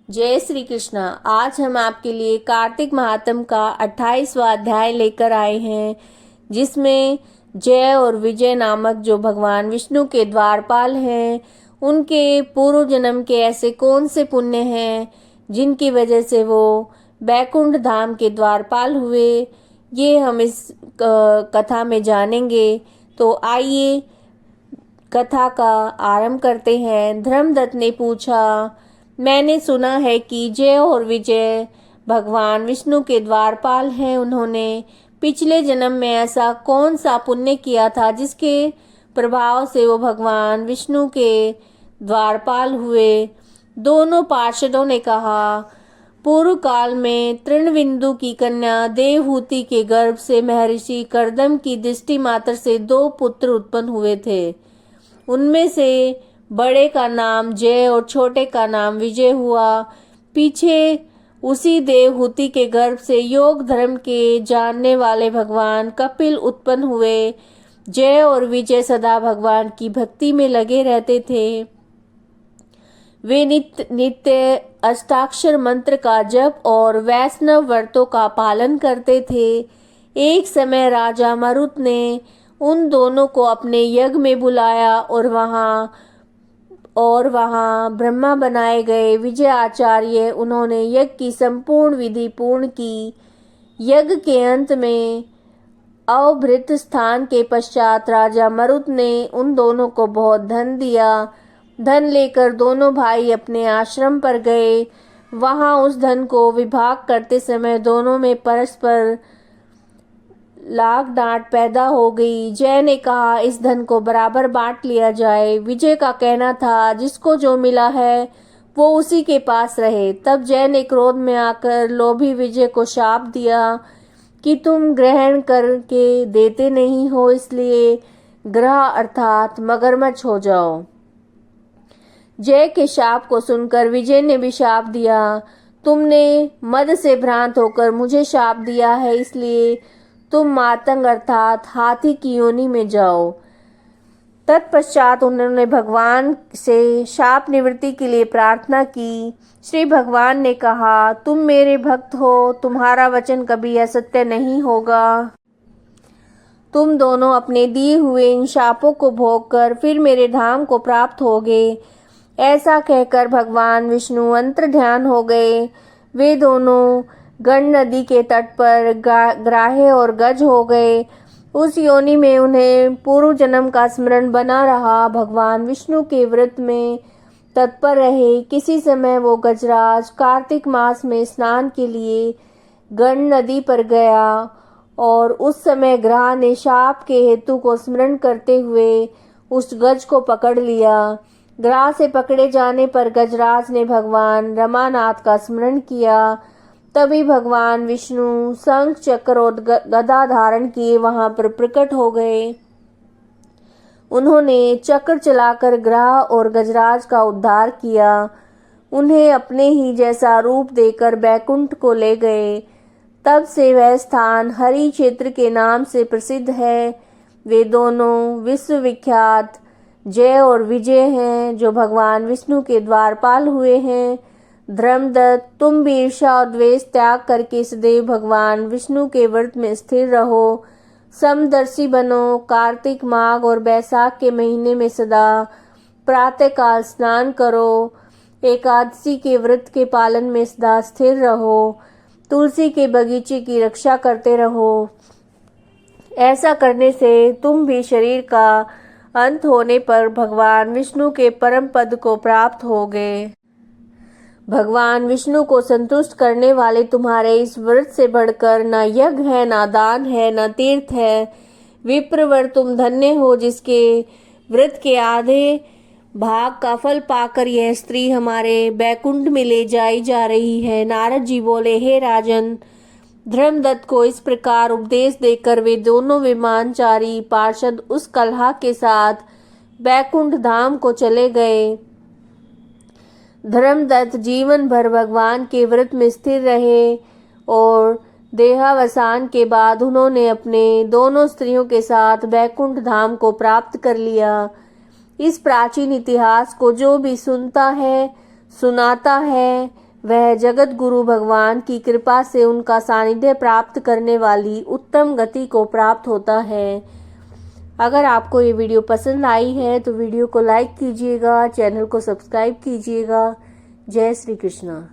जय श्री कृष्णा। आज हम आपके लिए कार्तिक महात्म का 28वां अध्याय लेकर आए हैं, जिसमें जय और विजय नामक जो भगवान विष्णु के द्वारपाल हैं, उनके पूर्व जन्म के ऐसे कौन से पुण्य हैं जिनकी वजह से वो बैकुंठ धाम के द्वारपाल हुए, ये हम इस कथा में जानेंगे। तो आइए कथा का आरंभ करते हैं। धर्मदत्त ने पूछा, मैंने सुना है कि जय और विजय भगवान विष्णु के द्वारपाल हैं। उन्होंने पिछले जन्म में ऐसा कौन सा पुण्य किया था जिसके प्रभाव से वो भगवान विष्णु के द्वारपाल हुए। दोनों पार्षदों ने कहा, पूर्व काल में तृणविंदु की कन्या देवहूति के गर्भ से महर्षि कर्दम की दृष्टि मात्र से 2 पुत्र उत्पन्न हुए थे। उनमें से बड़े का नाम जय और छोटे का नाम विजय हुआ। पीछे उसी देवहूति के गर्भ से योग धर्म के जानने वाले भगवान कपिल उत्पन्न हुए। जय और विजय सदा भगवान की भक्ति में लगे रहते थे। वे नित्य अष्टाक्षर मंत्र का जप और वैष्णव व्रतों का पालन करते थे। एक समय राजा मरुत ने उन दोनों को अपने यज्ञ में बुलाया और वहां ब्रह्मा बनाए गए विजय आचार्य उन्होंने यज्ञ की संपूर्ण विधि पूर्ण की। यज्ञ के अंत में अवभृत स्थान के पश्चात राजा मरुत ने उन दोनों को बहुत धन दिया। धन लेकर दोनों भाई अपने आश्रम पर गए। वहां उस धन को विभाग करते समय दोनों में परस्पर लाग डांट पैदा हो गई। जय ने कहा, इस धन को बराबर बांट लिया जाए। विजय का कहना था, जिसको जो मिला है वो उसी के पास रहे। तब जय ने क्रोध में आकर लोभी विजय को शाप दिया कि तुम ग्रहण करके देते नहीं हो, इसलिए ग्रह अर्थात मगरमच्छ हो जाओ। जय के शाप को सुनकर विजय ने भी शाप दिया, तुमने मद से भ्रांत होकर मुझे शाप दिया है, इसलिए तुम मातंग अर्थात हाथी की योनि में जाओ। तत्पश्चात उन्होंने भगवान से शाप निवृत्ति के लिए प्रार्थना की। श्री भगवान ने कहा, तुम मेरे भक्त हो, तुम्हारा वचन कभी असत्य नहीं होगा। तुम दोनों अपने दिए हुए इन शापों को भोग कर फिर मेरे धाम को प्राप्त होगे। ऐसा कहकर भगवान विष्णु अंतर ध्यान हो गए। वे दोनों गंड नदी के तट पर ग्राह्य और गज हो गए। उस योनि में उन्हें पूर्व जन्म का स्मरण बना रहा। भगवान विष्णु के व्रत में तत्पर रहे। किसी समय वो गजराज कार्तिक मास में स्नान के लिए गंड नदी पर गया और उस समय ग्रह ने शाप के हेतु को स्मरण करते हुए उस गज को पकड़ लिया। ग्रह से पकड़े जाने पर गजराज ने भगवान रमानाथ का स्मरण किया। तभी भगवान विष्णु शंख चक्र और गदा धारण किए वहां पर प्रकट हो गए। उन्होंने चक्र चलाकर ग्रह और गजराज का उद्धार किया। उन्हें अपने ही जैसा रूप देकर बैकुंठ को ले गए। तब से वह स्थान हरि क्षेत्र के नाम से प्रसिद्ध है। वे दोनों विश्वविख्यात जय और विजय हैं, जो भगवान विष्णु के द्वारपाल हुए हैं। धर्मदत्त, तुम भी ईर्ष्या और द्वेष त्याग करके सदैव भगवान विष्णु के व्रत में स्थिर रहो। समदर्शी बनो। कार्तिक, माघ और बैसाख के महीने में सदा प्रातःकाल स्नान करो। एकादशी के व्रत के पालन में सदा स्थिर रहो। तुलसी के बगीचे की रक्षा करते रहो। ऐसा करने से तुम भी शरीर का अंत होने पर भगवान विष्णु के परम पद को प्राप्त होगे। भगवान विष्णु को संतुष्ट करने वाले तुम्हारे इस व्रत से बढ़कर न यज्ञ है, न दान है, न तीर्थ है। विप्रवर, तुम धन्य हो जिसके व्रत के आधे भाग का फल पाकर यह स्त्री हमारे बैकुंठ में ले जाई जा रही है। नारद जी बोले, हे राजन, धर्मदत्त को इस प्रकार उपदेश देकर वे दोनों विमानचारी पार्षद उस कलहा के साथ बैकुंठ धाम को चले गए। धर्मदत्त जीवन भर भगवान के व्रत में स्थिर रहे और देहावसान के बाद उन्होंने अपने दोनों स्त्रियों के साथ बैकुंठ धाम को प्राप्त कर लिया। इस प्राचीन इतिहास को जो भी सुनता है, सुनाता है, वह जगत गुरु भगवान की कृपा से उनका सानिध्य प्राप्त करने वाली उत्तम गति को प्राप्त होता है। अगर आपको ये वीडियो पसंद आई है तो वीडियो को लाइक कीजिएगा, चैनल को सब्सक्राइब कीजिएगा। जय श्री कृष्णा।